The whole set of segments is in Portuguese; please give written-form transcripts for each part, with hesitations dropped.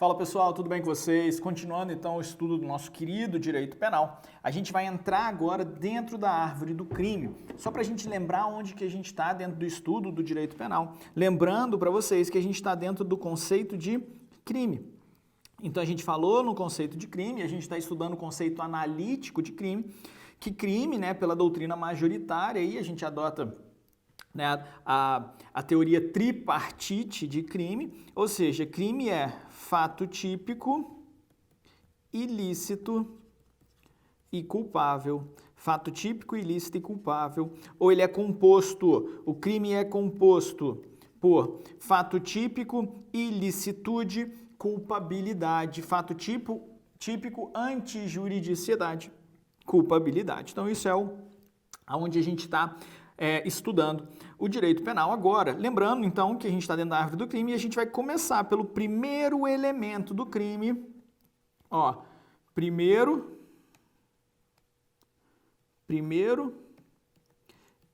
Fala pessoal, tudo bem com vocês? Continuando então o estudo do nosso querido direito penal, a gente vai entrar agora dentro da árvore do crime, só para a gente lembrar onde que a gente está dentro do estudo do direito penal. Lembrando para vocês que a gente está dentro do conceito de crime. Então a gente falou no conceito de crime, a gente está estudando o conceito analítico de crime, que crime, né, pela doutrina majoritária, aí a gente adota, né, a teoria tripartite de crime, ou seja, crime é fato típico, ilícito e culpável. Fato típico, ilícito e culpável. Ou ele é composto, o crime é composto por fato típico, ilicitude, culpabilidade. Fato típico, antijuridicidade, culpabilidade. Então isso é aonde a gente está estudando o direito penal agora. Lembrando, então, que a gente está dentro da árvore do crime e a gente vai começar pelo primeiro elemento do crime. Ó, primeiro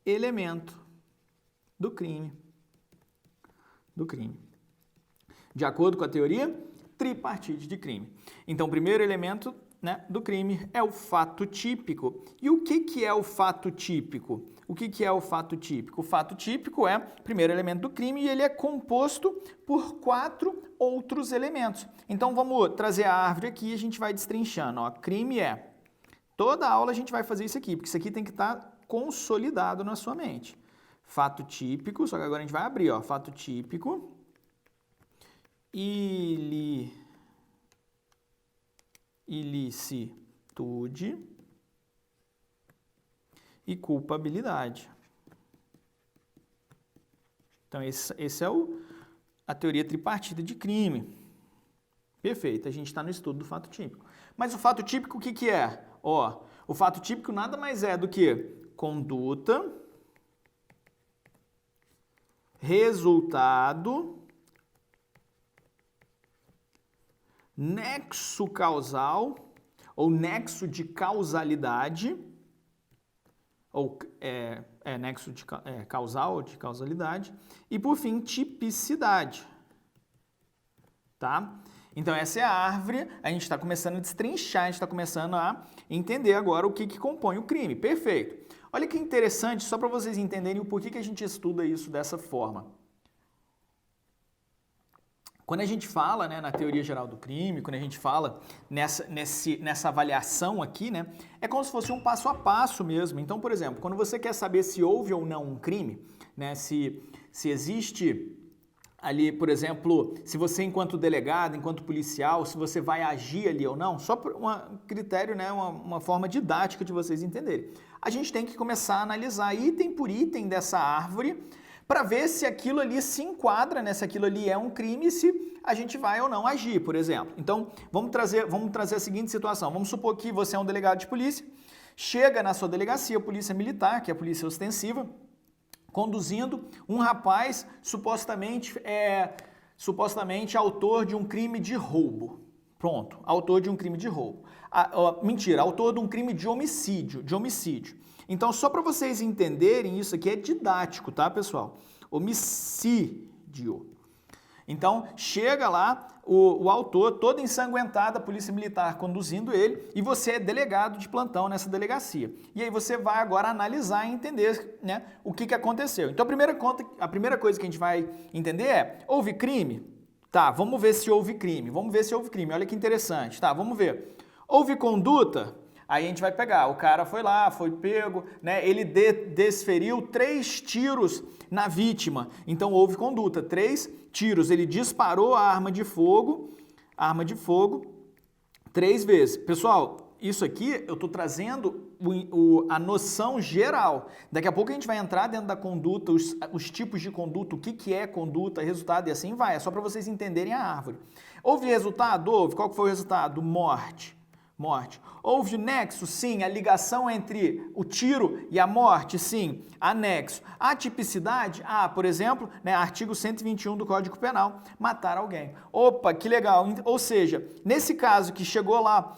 elemento do crime. De acordo com a teoria tripartite de crime. Então, o primeiro elemento, né, do crime é o fato típico. E o que é o fato típico? O que é o fato típico? O fato típico é o primeiro elemento do crime e ele é composto por 4 outros elementos. Então vamos trazer a árvore aqui e a gente vai destrinchando. Ó, crime é... Toda aula a gente vai fazer isso aqui, porque isso aqui tem que estar consolidado na sua mente. Fato típico, só que agora a gente vai abrir, ó, fato típico, ilicitude e culpabilidade. Então, esse é a teoria tripartida de crime. Perfeito, a gente está no estudo do fato típico. Mas o fato típico, o que é? Ó, o fato típico nada mais é do que conduta, resultado, nexo causal ou nexo de causalidade, ou nexo de causal ou de causalidade, e por fim, tipicidade, tá? Então essa é a árvore, a gente está começando a destrinchar, a gente está começando a entender agora o que compõe o crime, perfeito. Olha que interessante, só para vocês entenderem o porquê que a gente estuda isso dessa forma. Quando a gente fala, né, na teoria geral do crime, quando a gente fala nessa avaliação aqui, né, é como se fosse um passo a passo mesmo. Então, por exemplo, quando você quer saber se houve ou não um crime, né, se existe ali, por exemplo, se você enquanto delegado, enquanto policial, se você vai agir ali ou não, só por um critério, né, uma forma didática de vocês entenderem. A gente tem que começar a analisar item por item dessa árvore, para ver se aquilo ali se enquadra, né? Se aquilo ali é um crime, se a gente vai ou não agir, por exemplo. Então, vamos trazer a seguinte situação. Vamos supor que você é um delegado de polícia, chega na sua delegacia, polícia militar, que é a polícia ostensiva, conduzindo um rapaz supostamente autor de um crime de roubo. Pronto, autor de um crime de roubo. Mentira, autor de um crime de homicídio. Então, só para vocês entenderem, isso aqui é didático, tá, pessoal? Homicídio. Então, chega lá o autor, todo ensanguentado, a polícia militar conduzindo ele, e você é delegado de plantão nessa delegacia. E aí você vai agora analisar e entender, né, o que aconteceu. Então, a primeira coisa que a gente vai entender é, houve crime? Tá, vamos ver se houve crime. Olha que interessante. Tá, vamos ver. Houve conduta? Aí a gente vai pegar, o cara foi lá, foi pego, né? Ele desferiu 3 tiros na vítima. Então houve conduta, 3 tiros. Ele disparou a arma de fogo 3 vezes. Pessoal, isso aqui eu estou trazendo a noção geral. Daqui a pouco a gente vai entrar dentro da conduta, os tipos de conduta, o que é conduta, resultado e assim vai. É só para vocês entenderem a árvore. Houve resultado? Houve. Qual que foi o resultado? Morte. Houve nexo? Sim. A ligação entre o tiro e a morte? Sim. Anexo. A tipicidade? Por exemplo, né, artigo 121 do Código Penal, matar alguém. Opa, que legal. Ou seja, nesse caso que chegou lá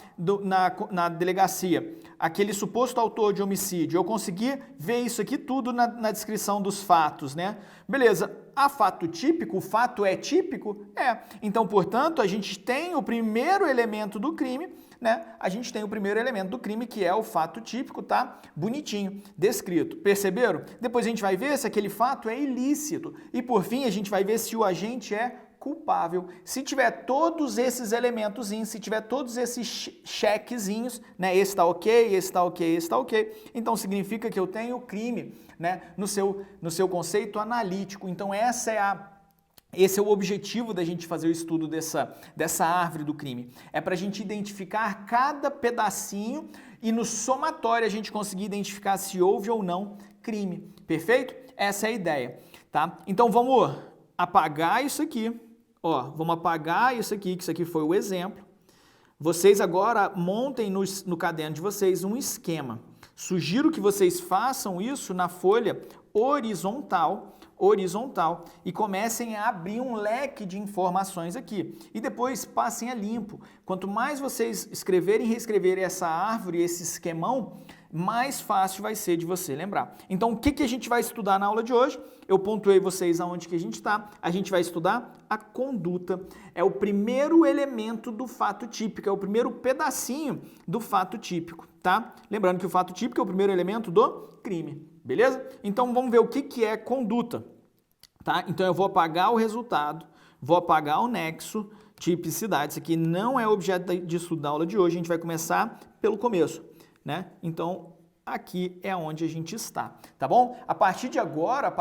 na delegacia, aquele suposto autor de homicídio, eu consegui ver isso aqui tudo na descrição dos fatos, né? Beleza. Há fato típico? O fato é típico? É. Então, portanto, a gente tem o primeiro elemento do crime, né? A gente tem o primeiro elemento do crime, que é o fato típico, tá? Bonitinho, descrito. Perceberam? Depois a gente vai ver se aquele fato é ilícito. E, por fim, a gente vai ver se o agente é culpável. Se tiver todos esses elementos, se tiver todos esses chequezinhos, né? Esse tá ok, esse tá ok, esse tá ok, então significa que eu tenho crime, né? No seu conceito analítico. Então esse é o objetivo da gente fazer o estudo dessa árvore do crime. É para a gente identificar cada pedacinho e no somatório a gente conseguir identificar se houve ou não crime. Perfeito? Essa é a ideia, tá? Então vamos apagar isso aqui. Ó, vamos apagar isso aqui, que isso aqui foi o exemplo. Vocês agora montem no caderno de vocês um esquema. Sugiro que vocês façam isso na folha horizontal e comecem a abrir um leque de informações aqui. E depois passem a limpo. Quanto mais vocês escreverem e reescreverem essa árvore, esse esquemão, mais fácil vai ser de você lembrar. Então, o que a gente vai estudar na aula de hoje? Eu pontuei vocês aonde que a gente está. A gente vai estudar a conduta. É o primeiro elemento do fato típico, é o primeiro pedacinho do fato típico, tá? Lembrando que o fato típico é o primeiro elemento do crime, beleza? Então, vamos ver o que é conduta, tá? Então, eu vou apagar o resultado, vou apagar o nexo, tipicidade. Isso aqui não é objeto de estudo da aula de hoje, a gente vai começar pelo começo, né? Então, aqui é onde a gente está, tá bom? A partir de agora,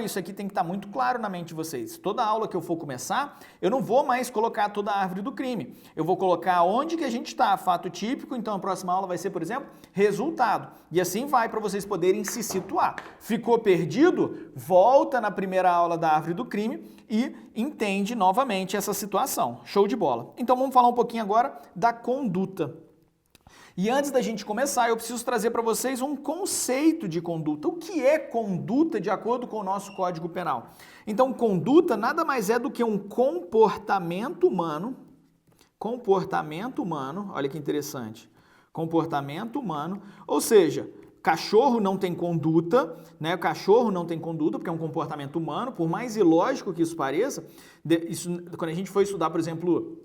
isso aqui tem que estar muito claro na mente de vocês. Toda aula que eu for começar, eu não vou mais colocar toda a árvore do crime. Eu vou colocar onde que a gente está, fato típico, então a próxima aula vai ser, por exemplo, resultado. E assim vai para vocês poderem se situar. Ficou perdido? Volta na primeira aula da árvore do crime e entende novamente essa situação. Show de bola. Então vamos falar um pouquinho agora da conduta. E antes da gente começar, eu preciso trazer para vocês um conceito de conduta. O que é conduta de acordo com o nosso Código Penal? Então, conduta nada mais é do que um comportamento humano, olha que interessante, comportamento humano, ou seja, cachorro não tem conduta, né? O cachorro não tem conduta porque é um comportamento humano, por mais ilógico que isso pareça, quando a gente for estudar, por exemplo,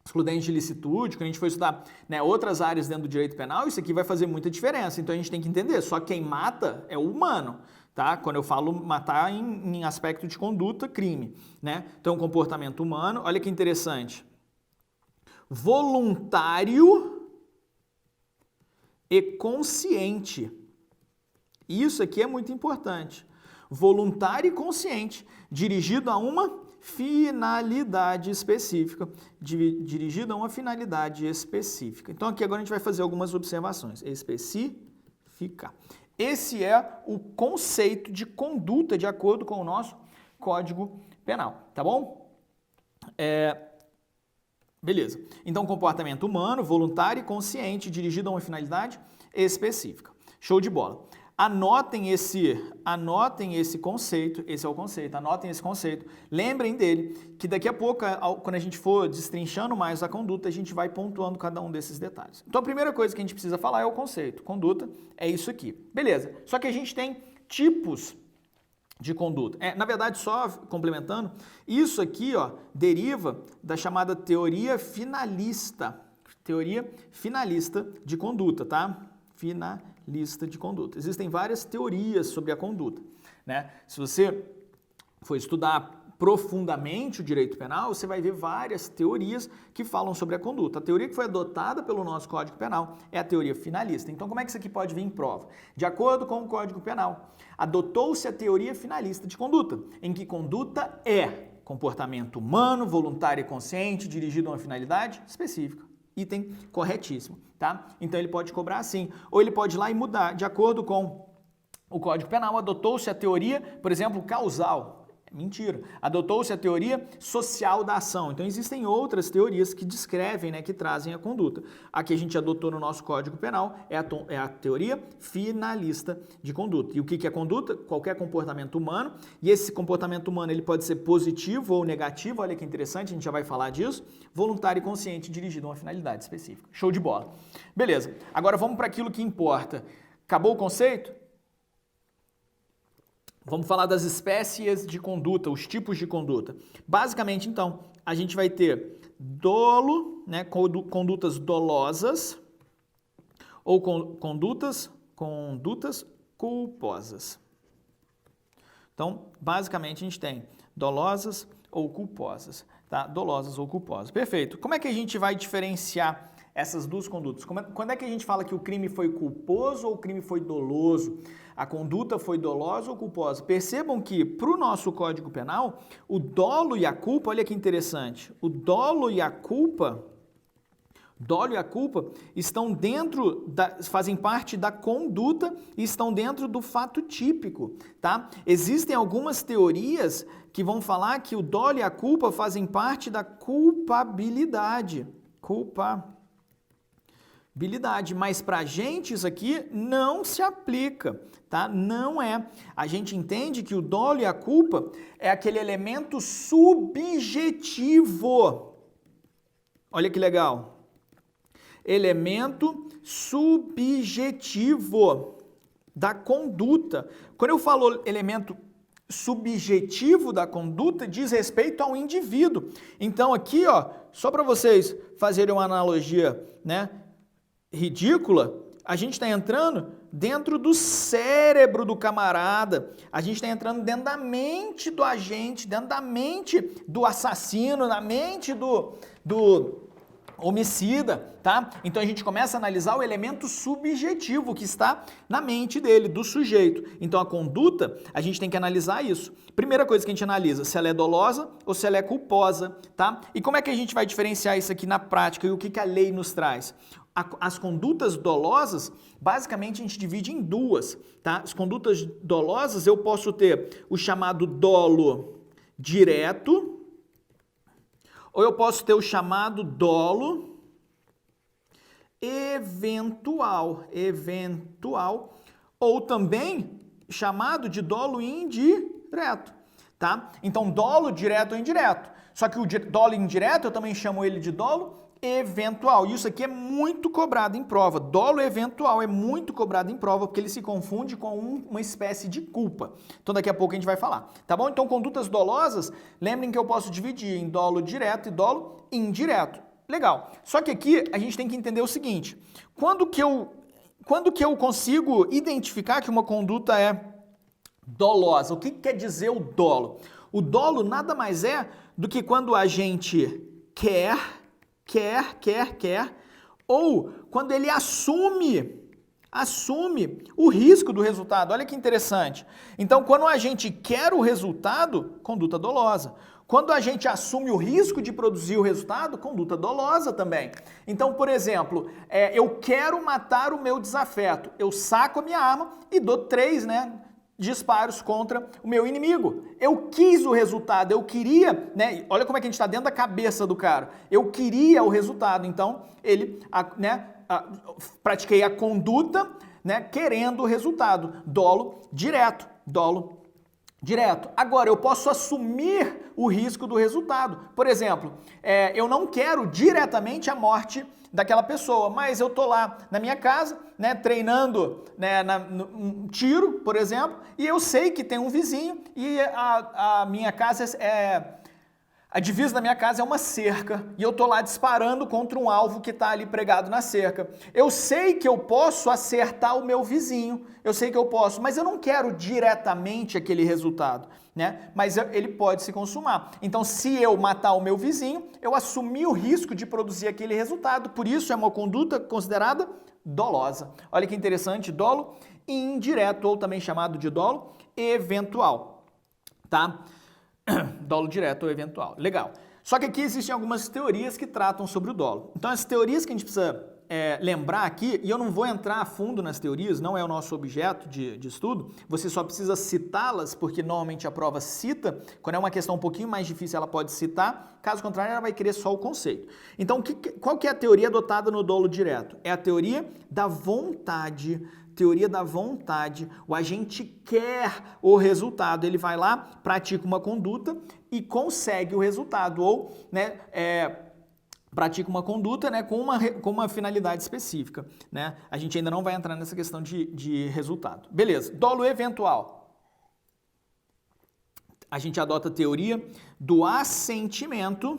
excludente de ilicitude, quando a gente for estudar, né, outras áreas dentro do direito penal, isso aqui vai fazer muita diferença. Então a gente tem que entender, só quem mata é o humano, tá? Quando eu falo matar em aspecto de conduta, crime, né? Então comportamento humano, olha que interessante. Voluntário e consciente. Isso aqui é muito importante. Voluntário e consciente, dirigido a uma finalidade específica, dirigido a uma finalidade específica. Então aqui agora a gente vai fazer algumas observações. Especificar. Esse é o conceito de conduta de acordo com o nosso Código Penal, tá bom? Beleza. Então comportamento humano, voluntário e consciente, dirigido a uma finalidade específica. Show de bola. Anotem esse conceito, esse é o conceito, anotem esse conceito, lembrem dele, que daqui a pouco, quando a gente for destrinchando mais a conduta, a gente vai pontuando cada um desses detalhes. Então a primeira coisa que a gente precisa falar é o conceito, conduta é isso aqui, beleza, só que a gente tem tipos de conduta. Na verdade, só complementando, isso aqui, ó, deriva da chamada teoria finalista de conduta, tá? Finalista de conduta. Existem várias teorias sobre a conduta, né? Se você for estudar profundamente o direito penal, você vai ver várias teorias que falam sobre a conduta. A teoria que foi adotada pelo nosso Código Penal é a teoria finalista. Então, como é que isso aqui pode vir em prova? De acordo com o Código Penal, adotou-se a teoria finalista de conduta, em que conduta é comportamento humano, voluntário e consciente, dirigido a uma finalidade específica. Item corretíssimo, tá? Então ele pode cobrar assim, ou ele pode ir lá e mudar, de acordo com o Código Penal, adotou-se a teoria, por exemplo, causal. Mentira. Adotou-se a teoria social da ação. Então existem outras teorias que descrevem, né, que trazem a conduta. A que a gente adotou no nosso Código Penal é a teoria finalista de conduta. E o que é conduta? Qualquer comportamento humano. E esse comportamento humano ele pode ser positivo ou negativo. Olha que interessante, a gente já vai falar disso. Voluntário e consciente dirigido a uma finalidade específica. Show de bola. Beleza. Agora vamos para aquilo que importa. Acabou o conceito? Vamos falar das espécies de conduta, os tipos de conduta. Basicamente, então, a gente vai ter dolo, né, condutas dolosas ou condutas culposas. Então, basicamente, a gente tem dolosas ou culposas, tá? Dolosas ou culposas. Perfeito. Como é que a gente vai diferenciar essas duas condutas? Quando é que a gente fala que o crime foi culposo ou o crime foi doloso? A conduta foi dolosa ou culposa? Percebam que, para o nosso Código Penal, o dolo e a culpa, olha que interessante, o dolo e a culpa estão fazem parte da conduta e estão dentro do fato típico, tá? Existem algumas teorias que vão falar que o dolo e a culpa fazem parte da culpabilidade. Mas pra gente isso aqui não se aplica, tá? Não é. A gente entende que o dolo e a culpa é aquele elemento subjetivo. Olha que legal. Elemento subjetivo da conduta. Quando eu falo elemento subjetivo da conduta, diz respeito ao indivíduo. Então aqui, ó, só para vocês fazerem uma analogia, né, ridícula, a gente está entrando dentro do cérebro do camarada, a gente está entrando dentro da mente do agente, dentro da mente do assassino, na mente do homicida, tá? Então a gente começa a analisar o elemento subjetivo que está na mente dele, do sujeito. Então a conduta, a gente tem que analisar isso. Primeira coisa que a gente analisa, se ela é dolosa ou se ela é culposa, tá? E como é que a gente vai diferenciar isso aqui na prática e o que a lei nos traz? As condutas dolosas, basicamente a gente divide em duas, tá? As condutas dolosas eu posso ter o chamado dolo direto, ou eu posso ter o chamado dolo eventual, ou também chamado de dolo indireto, tá? Então, dolo direto ou indireto. Só que o dolo indireto, eu também chamo ele de dolo eventual. E isso aqui é muito cobrado em prova. Dolo eventual é muito cobrado em prova porque ele se confunde com uma espécie de culpa. Então daqui a pouco a gente vai falar, tá bom? Então condutas dolosas, lembrem que eu posso dividir em dolo direto e dolo indireto. Legal. Só que aqui a gente tem que entender o seguinte, quando que eu consigo identificar que uma conduta é dolosa? O que quer dizer o dolo? O dolo nada mais é do que quando a gente quer, ou quando ele assume o risco do resultado. Olha que interessante. Então, quando a gente quer o resultado, conduta dolosa. Quando a gente assume o risco de produzir o resultado, conduta dolosa também. Então, por exemplo, eu quero matar o meu desafeto. Eu saco a minha arma e dou 3, disparos contra o meu inimigo. Eu quis o resultado, eu queria, olha como é que a gente está dentro da cabeça do cara. Eu queria o resultado, então pratiquei a conduta, querendo o resultado. Dolo direto. Agora, eu posso assumir o risco do resultado. Por exemplo, eu não quero diretamente a morte daquela pessoa, mas eu tô lá na minha casa, treinando um tiro, por exemplo, e eu sei que tem um vizinho e a minha casa a divisa da minha casa é uma cerca e eu tô lá disparando contra um alvo que está ali pregado na cerca. Eu sei que eu posso acertar o meu vizinho, eu sei que eu posso, mas eu não quero diretamente aquele resultado, Mas ele pode se consumar. Então, se eu matar o meu vizinho, eu assumi o risco de produzir aquele resultado, por isso é uma conduta considerada dolosa. Olha que interessante, dolo indireto, ou também chamado de dolo eventual, tá? Dolo direto ou eventual. Legal. Só que aqui existem algumas teorias que tratam sobre o dolo. Então, as teorias que a gente precisa lembrar aqui, e eu não vou entrar a fundo nas teorias, não é o nosso objeto de estudo, você só precisa citá-las, porque normalmente a prova cita, quando é uma questão um pouquinho mais difícil ela pode citar, caso contrário ela vai querer só o conceito. Então, qual que é a teoria adotada no dolo direto? É a teoria da vontade. Teoria da vontade, o agente quer o resultado, ele vai lá, pratica uma conduta e consegue o resultado, ou pratica uma conduta com uma finalidade específica. A gente ainda não vai entrar nessa questão de resultado. Beleza, dolo eventual. a gente adota a teoria do assentimento,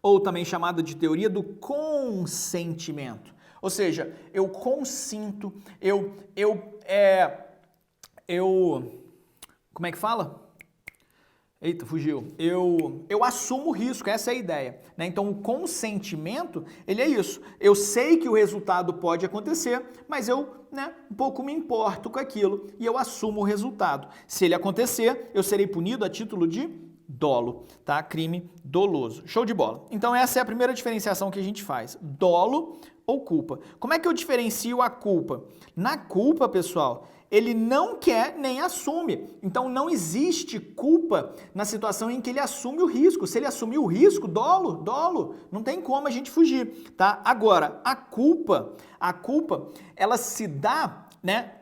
ou também chamada de teoria do consentimento. Ou seja, eu consinto, como é que fala? Eita, fugiu. Eu assumo o risco, essa é a ideia, né? Então, o consentimento, ele é isso. Eu sei que o resultado pode acontecer, mas eu, né, um pouco me importo com aquilo e eu assumo o resultado. Se ele acontecer, eu serei punido a título de dolo, tá? Crime doloso. Show de bola. Então, essa é a primeira diferenciação que a gente faz. Dolo ou culpa. Como é que eu diferencio a culpa? Na culpa, pessoal, ele não quer nem assume. Então, não existe culpa na situação em que ele assume o risco. Se ele assumir o risco, dolo, não tem como a gente fugir, tá? Agora, a culpa, ela se dá, né,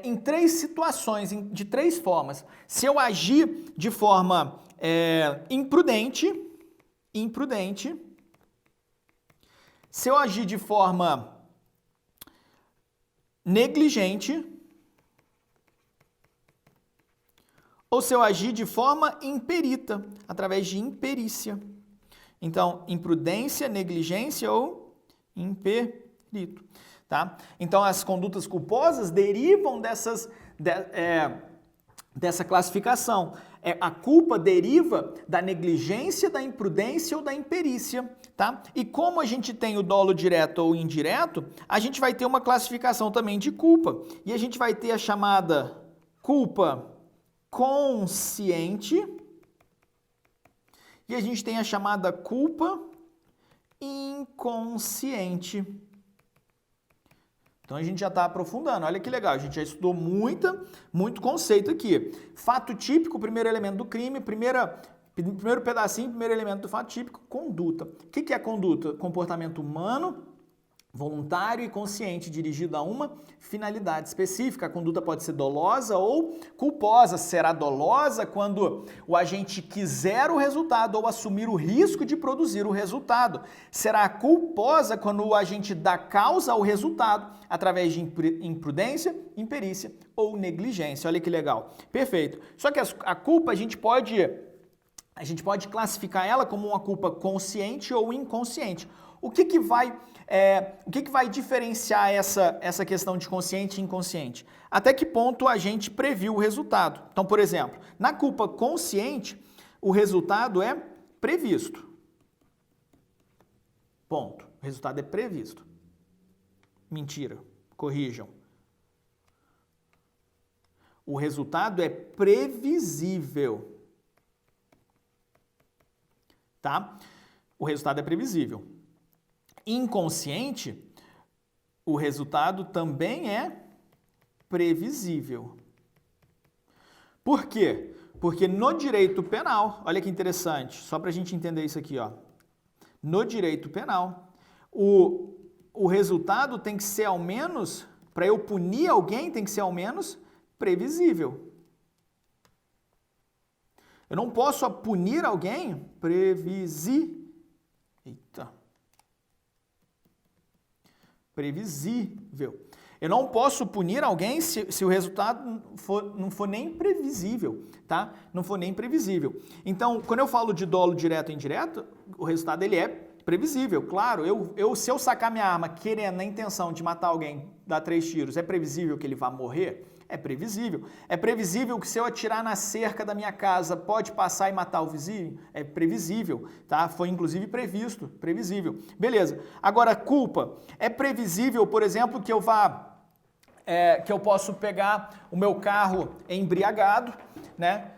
em três situações, de três formas. Se eu agir de forma imprudente, se eu agir de forma negligente, ou se eu agir de forma imperita, através de imperícia. Então, imprudência, negligência ou imperito, tá? Então, as condutas culposas derivam dessa classificação. A culpa deriva da negligência, da imprudência ou da imperícia, tá? E como a gente tem o dolo direto ou indireto, a gente vai ter uma classificação também de culpa. E a gente vai ter a chamada culpa consciente e a gente tem a chamada culpa inconsciente. Então, a gente já está aprofundando. Olha que legal, a gente já estudou muito conceito aqui. Fato típico, primeiro elemento do crime, primeiro pedacinho, primeiro elemento do fato típico, conduta. O que é conduta? Comportamento humano, voluntário e consciente, dirigido a uma finalidade específica. A conduta pode ser dolosa ou culposa. Será dolosa quando o agente quiser o resultado ou assumir o risco de produzir o resultado. Será culposa quando o agente dá causa ao resultado através de imprudência, imperícia ou negligência. Olha que legal. Perfeito. Só que a culpa a gente pode classificar ela como uma culpa consciente ou inconsciente. O que vai diferenciar essa questão de consciente e inconsciente? Até que ponto a gente previu o resultado? Então, por exemplo, na culpa consciente, o resultado é previsto. Ponto. O resultado é previsto. Mentira. Corrijam. O resultado é previsível. Tá? O resultado é previsível. Inconsciente, o resultado também é previsível. Por quê? Porque no direito penal, olha que interessante, só para a gente entender isso aqui, ó. No direito penal, o resultado tem que ser ao menos, para eu punir alguém, tem que ser ao menos previsível. Eu não posso punir alguém previsível. Eu não posso punir alguém se o resultado não for nem previsível, tá? Não for nem previsível. Então, quando eu falo de dolo direto e indireto, o resultado ele é previsível. Claro, se eu sacar minha arma querendo, na intenção de matar alguém, dar 3 tiros, é previsível que ele vá morrer? É previsível. É previsível que se eu atirar na cerca da minha casa, pode passar e matar o vizinho? É previsível, tá? Foi inclusive previsto, previsível. Beleza. Agora, culpa. É previsível, por exemplo, que eu posso pegar o meu carro embriagado, né?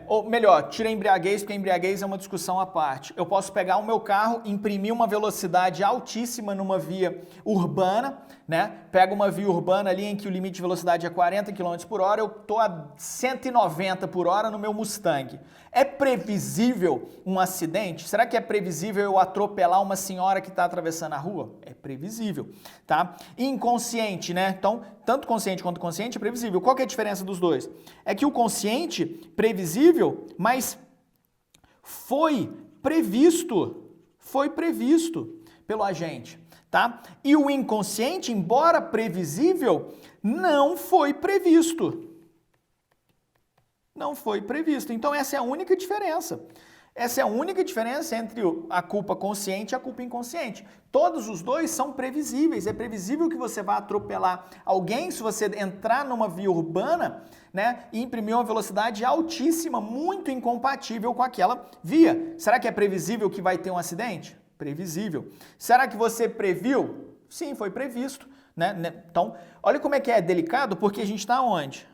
Ou melhor, tira a embriaguez, porque a embriaguez é uma discussão à parte. Eu posso pegar o meu carro, imprimir uma velocidade altíssima numa via urbana, né? Pego uma via urbana ali em que o limite de velocidade é 40 km por hora, eu estou a 190 por hora no meu Mustang. É previsível um acidente? Será que é previsível eu atropelar uma senhora que está atravessando a rua? É previsível, tá? Inconsciente, né? Então, tanto consciente quanto consciente é previsível. Qual que é a diferença dos dois? É que o consciente, previsível, mas foi previsto pelo agente, tá? E o inconsciente, embora previsível, não foi previsto. Não foi previsto. Então essa é a única diferença. Essa é a única diferença entre a culpa consciente e a culpa inconsciente. Todos os dois são previsíveis. É previsível que você vá atropelar alguém se você entrar numa via urbana, né, e imprimir uma velocidade altíssima, muito incompatível com aquela via. Será que é previsível que vai ter um acidente? Previsível. Será que você previu? Sim, foi previsto. Né? Então, olha como é que é delicado, porque a gente está onde?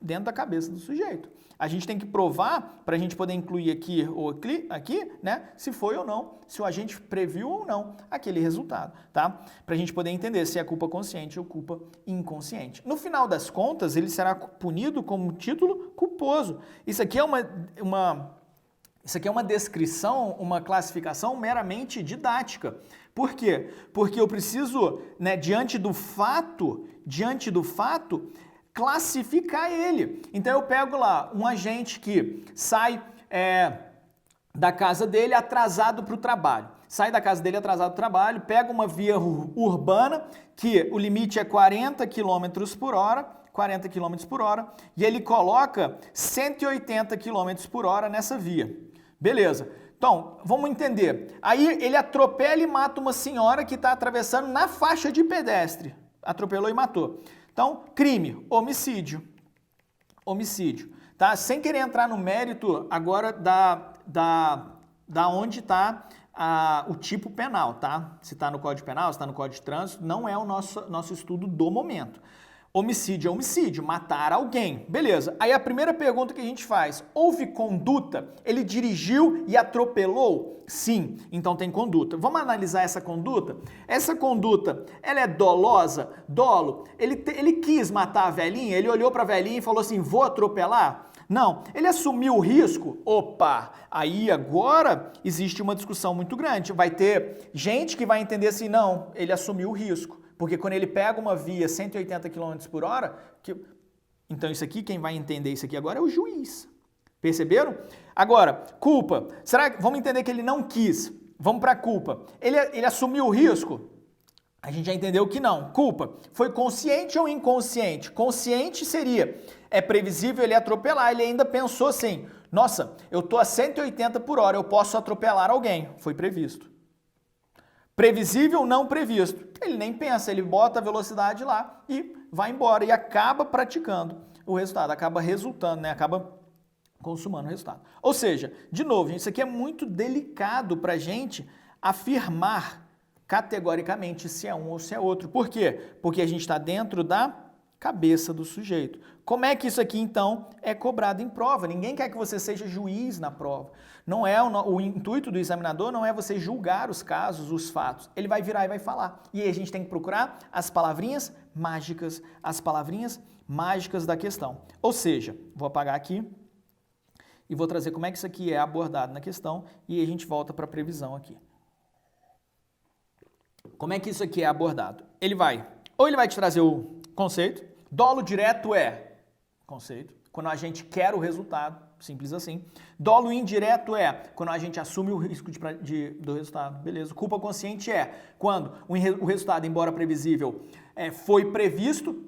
Dentro da cabeça do sujeito. A gente tem que provar, para a gente poder incluir aqui ou aqui, né, se foi ou não, se o agente previu ou não aquele resultado, tá? Para a gente poder entender se é culpa consciente ou culpa inconsciente. No final das contas, ele será punido como título culposo. Isso aqui é uma descrição, uma classificação meramente didática. Por quê? Porque eu preciso, né, diante do fato, classificar ele. Então eu pego lá um agente que sai da casa dele atrasado para o trabalho. Sai da casa dele atrasado para o trabalho, pega uma via urbana que o limite é 40 km por hora, e ele coloca 180 km por hora nessa via. Beleza. Então, vamos entender. Aí ele atropela e mata uma senhora que está atravessando na faixa de pedestre. Atropelou e matou. Então, crime, homicídio. Homicídio. Tá? Sem querer entrar no mérito agora da onde está o tipo penal, tá? Se está no Código Penal, se está no Código de Trânsito, não é o nosso estudo do momento. Homicídio é homicídio, matar alguém. Beleza. Aí a primeira pergunta que a gente faz, houve conduta? Ele dirigiu e atropelou? Sim, então tem conduta. Vamos analisar essa conduta? Essa conduta, ela é dolosa? Dolo. Ele quis matar a velhinha? Ele olhou para a velhinha e falou assim, vou atropelar? Não. Ele assumiu o risco? Opa! Aí agora existe uma discussão muito grande. Vai ter gente que vai entender assim, não, ele assumiu o risco. Porque quando ele pega uma via 180 km por hora, então isso aqui, quem vai entender isso aqui agora é o juiz. Perceberam? Agora, culpa. Vamos entender que ele não quis. Vamos para a culpa. Ele assumiu o risco? A gente já entendeu que não. Culpa. Foi consciente ou inconsciente? Consciente seria, é previsível ele atropelar. Ele ainda pensou assim, nossa, eu estou a 180 por hora, eu posso atropelar alguém. Foi previsto. Previsível, não previsto. Ele nem pensa, ele bota a velocidade lá e vai embora e acaba praticando o resultado, acaba resultando, né? Acaba consumando o resultado. Ou seja, de novo, isso aqui é muito delicado para a gente afirmar categoricamente se é um ou se é outro. Por quê? Porque a gente está dentro da cabeça do sujeito. Como é que isso aqui, então, é cobrado em prova? Ninguém quer que você seja juiz na prova. Não é o intuito do examinador não é você julgar os casos, os fatos. Ele vai virar e vai falar. E aí a gente tem que procurar as palavrinhas mágicas da questão. Ou seja, vou apagar aqui e vou trazer como é que isso aqui é abordado na questão e aí a gente volta para a previsão aqui. Como é que isso aqui é abordado? Ele vai te trazer o conceito. Dolo direto é conceito, quando a gente quer o resultado, simples assim. Dolo indireto é quando a gente assume o risco do resultado, beleza. Culpa consciente é quando o resultado, embora previsível, foi previsto,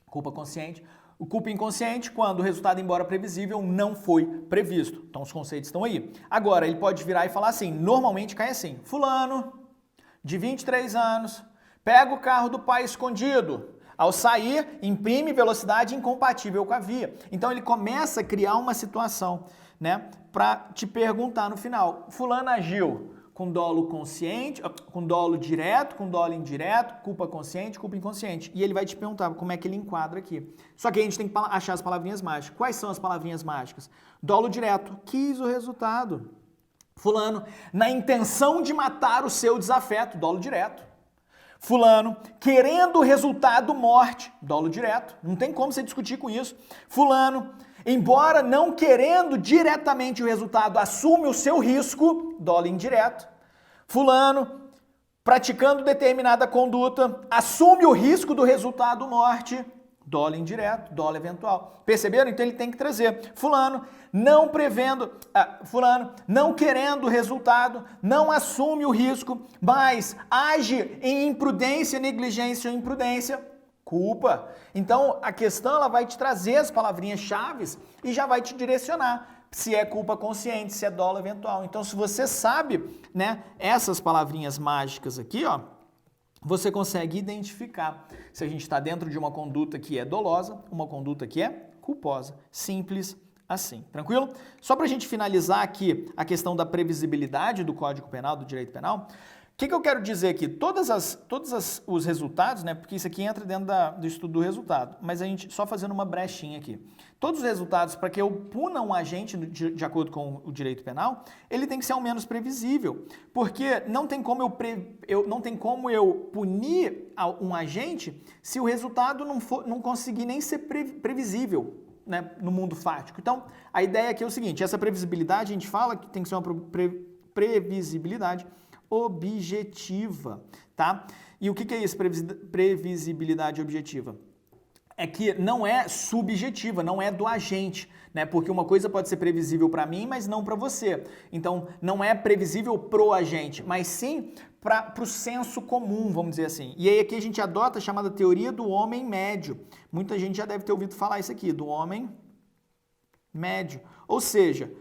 culpa consciente. O culpa inconsciente, quando o resultado, embora previsível, não foi previsto. Então os conceitos estão aí. Agora, ele pode virar e falar assim, normalmente cai assim, fulano, de 23 anos, pega o carro do pai escondido. Ao sair, imprime velocidade incompatível com a via. Então ele começa a criar uma situação, né, para te perguntar no final, fulano agiu com dolo consciente, com dolo direto, com dolo indireto, culpa consciente, culpa inconsciente. E ele vai te perguntar como é que ele enquadra aqui. Só que a gente tem que achar as palavrinhas mágicas. Quais são as palavrinhas mágicas? Dolo direto, quis o resultado. Fulano, na intenção de matar o seu desafeto, dolo direto. Fulano, querendo o resultado morte, dolo direto, não tem como você discutir com isso. Fulano, embora não querendo diretamente o resultado, assume o seu risco, dolo indireto. Fulano, praticando determinada conduta, assume o risco do resultado morte, dolo indireto, dolo eventual. Perceberam? Então ele tem que trazer. Fulano, não querendo o resultado, não assume o risco, mas age em imprudência, negligência ou imprudência, Culpa. Então, a questão ela vai te trazer as palavrinhas-chave e já vai te direcionar se é culpa consciente, se é dolo eventual. Então, se você sabe, né, essas palavrinhas mágicas aqui, ó, você consegue identificar se a gente está dentro de uma conduta que é dolosa, uma conduta que é culposa. Simples assim, tranquilo? Só para a gente finalizar aqui a questão da previsibilidade do Código Penal, do direito penal, o que eu quero dizer aqui? Todos os resultados, né? Porque isso aqui entra dentro do estudo do resultado, mas a gente só fazendo uma brechinha aqui. Todos os resultados, para que eu puna um agente de acordo com o direito penal, ele tem que ser ao menos previsível, porque não tem como eu punir um agente se o resultado não conseguir nem ser previsível, né, no mundo fático. Então, a ideia aqui é o seguinte: essa previsibilidade, a gente fala que tem que ser uma previsibilidade objetiva, tá? E o que é isso, previsibilidade objetiva? É que não é subjetiva, não é do agente, né? Porque uma coisa pode ser previsível para mim, mas não para você. Então, não é previsível pro agente, mas sim para o senso comum, vamos dizer assim. E aí aqui a gente adota a chamada teoria do homem médio. Muita gente já deve ter ouvido falar isso aqui, do homem médio. Ou seja,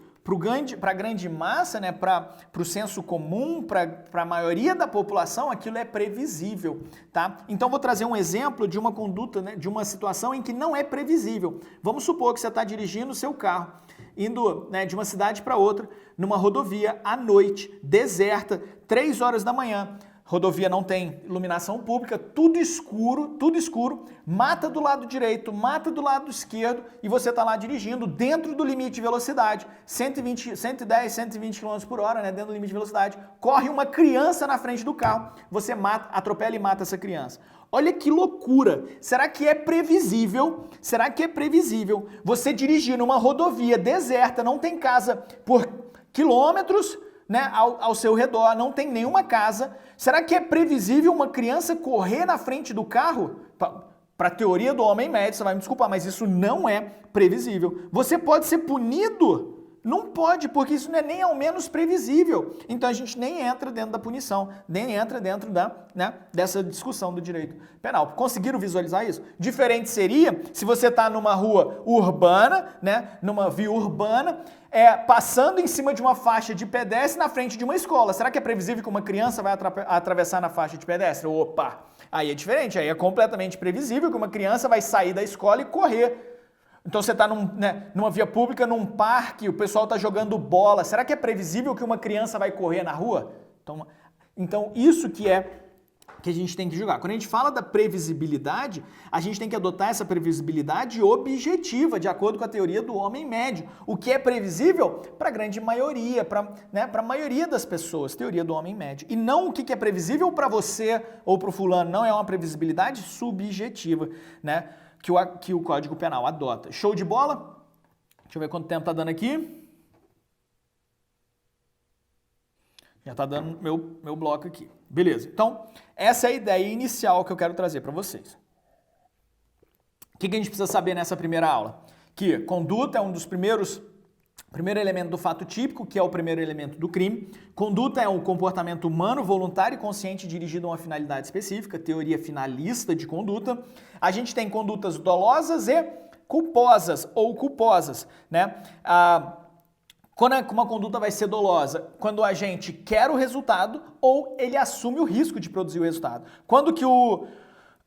para a grande massa, né, para o senso comum, para a maioria da população, aquilo é previsível, tá? Então, vou trazer um exemplo de uma conduta, né, de uma situação em que não é previsível. Vamos supor que você está dirigindo o seu carro, indo, né, de uma cidade para outra, numa rodovia, à noite, deserta, 3 horas da manhã. Rodovia não tem iluminação pública, tudo escuro, mata do lado direito, mata do lado esquerdo e você está lá dirigindo dentro do limite de velocidade, 110, 120 km por hora, né, dentro do limite de velocidade, corre uma criança na frente do carro, você atropela e mata essa criança. Olha que loucura! Será que é previsível? Será que é previsível você dirigir numa rodovia deserta, não tem casa por quilômetros, né, ao seu redor, não tem nenhuma casa? Será que é previsível uma criança correr na frente do carro? Para a teoria do homem médio, você vai me desculpar, mas isso não é previsível. Você pode ser punido? Não pode, porque isso não é nem ao menos previsível. Então a gente nem entra dentro da punição, nem entra dentro dessa discussão do direito penal. Conseguiram visualizar isso? Diferente seria se você está numa rua urbana, né, numa via urbana, passando em cima de uma faixa de pedestre na frente de uma escola. Será que é previsível que uma criança vai atravessar na faixa de pedestre? Opa! Aí é diferente, aí é completamente previsível que uma criança vai sair da escola e correr. Então você está numa via pública, num parque, o pessoal está jogando bola. Será que é previsível que uma criança vai correr na rua? Então isso que a gente tem que julgar. Quando a gente fala da previsibilidade, a gente tem que adotar essa previsibilidade objetiva, de acordo com a teoria do homem médio. O que é previsível para a grande maioria, para a maioria das pessoas, teoria do homem médio. E não o que é previsível para você ou para o fulano, não é uma previsibilidade subjetiva, né? Que o Código Penal adota. Show de bola? Deixa eu ver quanto tempo está dando aqui. Já está dando meu bloco aqui. Beleza. Então, essa é a ideia inicial que eu quero trazer para vocês. O que a gente precisa saber nessa primeira aula? Que conduta é um dos primeiro elemento do fato típico, que é o primeiro elemento do crime. Conduta é um comportamento humano, voluntário e consciente dirigido a uma finalidade específica, teoria finalista de conduta. A gente tem condutas dolosas e culposas ou culposas, né? Quando uma conduta vai ser dolosa? Quando o agente quer o resultado ou ele assume o risco de produzir o resultado. Quando que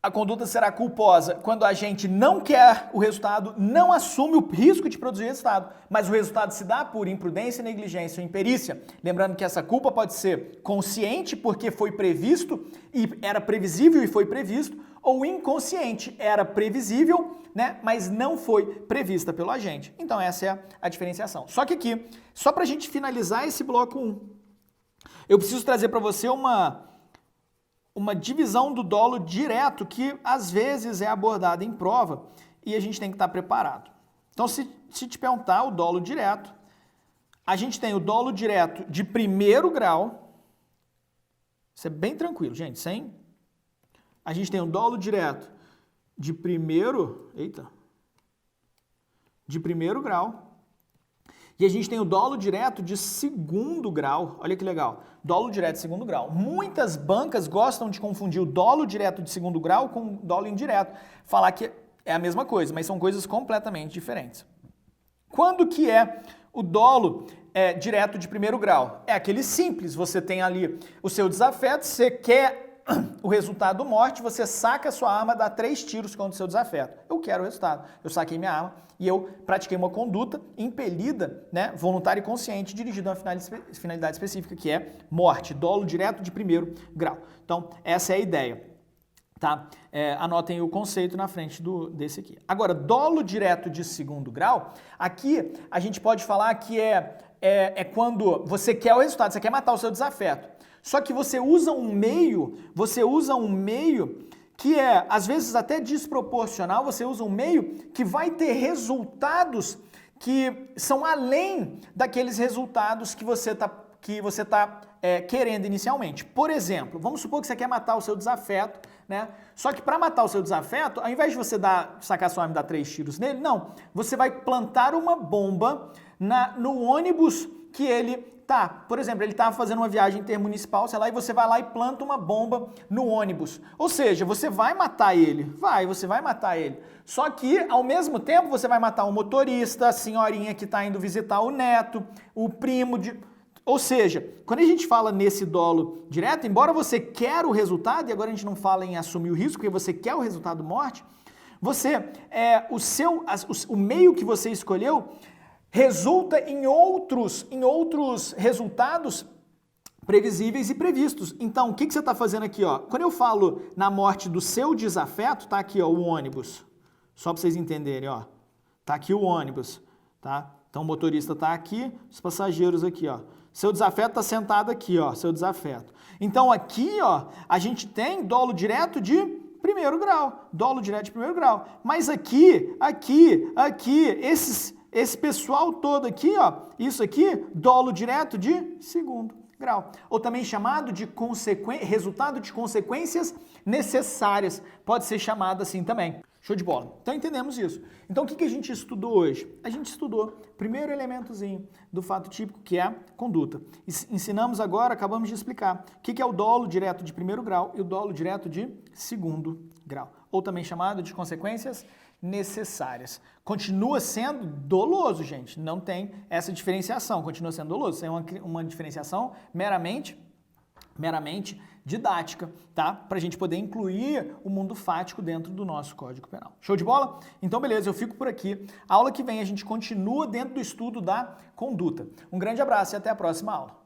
a conduta será culposa? Quando a gente não quer o resultado, não assume o risco de produzir o resultado, mas o resultado se dá por imprudência, negligência ou imperícia. Lembrando que essa culpa pode ser consciente, porque foi previsto e era previsível e foi previsto, ou inconsciente, era previsível, né, mas não foi prevista pelo agente. Então essa é a diferenciação. Só que aqui, só para a gente finalizar esse bloco 1, eu preciso trazer para você uma divisão do dolo direto que às vezes é abordada em prova e a gente tem que estar preparado. Então, se te perguntar o dolo direto, a gente tem o dolo direto de primeiro grau, isso é bem tranquilo, gente, a gente tem o dolo direto de primeiro grau E a gente tem o dolo direto de segundo grau. Olha que legal. Dolo direto de segundo grau. Muitas bancas gostam de confundir o dolo direto de segundo grau com o dolo indireto. Falar que é a mesma coisa, mas são coisas completamente diferentes. Quando que é o dolo direto de primeiro grau? É aquele simples. Você tem ali o seu desafeto, você quer o resultado morte, você saca a sua arma, dá 3 tiros contra o seu desafeto. Eu quero o resultado. Eu saquei minha arma e eu pratiquei uma conduta impelida, né, voluntária e consciente, dirigida a uma finalidade específica, que é morte, dolo direto de primeiro grau. Então, essa é a ideia. Tá? Anotem o conceito na frente desse aqui. Agora, dolo direto de segundo grau, aqui a gente pode falar que é quando você quer o resultado, você quer matar o seu desafeto. Só que você usa um meio que é, às vezes, até desproporcional, você usa um meio que vai ter resultados que são além daqueles resultados que você tá querendo inicialmente. Por exemplo, vamos supor que você quer matar o seu desafeto, né? Só que para matar o seu desafeto, ao invés de você sacar sua arma e dar 3 tiros nele, não. Você vai plantar uma bomba no ônibus que ele tá. Por exemplo, ele estava fazendo uma viagem intermunicipal, sei lá, e você vai lá e planta uma bomba no ônibus. Ou seja, você vai matar ele. Você vai matar ele. Só que, ao mesmo tempo, você vai matar o motorista, a senhorinha que está indo visitar o neto, o primo de... Ou seja, quando a gente fala nesse dolo direto, embora você queira o resultado, e agora a gente não fala em assumir o risco, porque você quer o resultado morte, o meio que você escolheu resulta em outros resultados previsíveis e previstos. Então, o que você está fazendo aqui? Ó? Quando eu falo na morte do seu desafeto, tá aqui ó, o ônibus. Só para vocês entenderem, ó. Tá aqui o ônibus, tá? Então o motorista está aqui, os passageiros aqui, ó. Seu desafeto está sentado aqui, ó, seu desafeto. Então aqui, ó, a gente tem dolo direto de primeiro grau, dolo direto de primeiro grau. Mas aqui, esse pessoal todo aqui, ó, isso aqui, dolo direto de segundo grau. Ou também chamado de resultado de consequências necessárias. Pode ser chamado assim também. Show de bola. Então entendemos isso. Então o que a gente estudou hoje? A gente estudou o primeiro elementozinho do fato típico, que é a conduta. Ensinamos agora, acabamos de explicar, o que é o dolo direto de primeiro grau e o dolo direto de segundo grau. Ou também chamado de consequências necessárias. Continua sendo doloso, gente. Não tem essa diferenciação. Continua sendo doloso. Isso é uma diferenciação meramente didática, tá? Para a gente poder incluir o mundo fático dentro do nosso Código Penal. Show de bola? Então, beleza, eu fico por aqui. A aula que vem a gente continua dentro do estudo da conduta. Um grande abraço e até a próxima aula.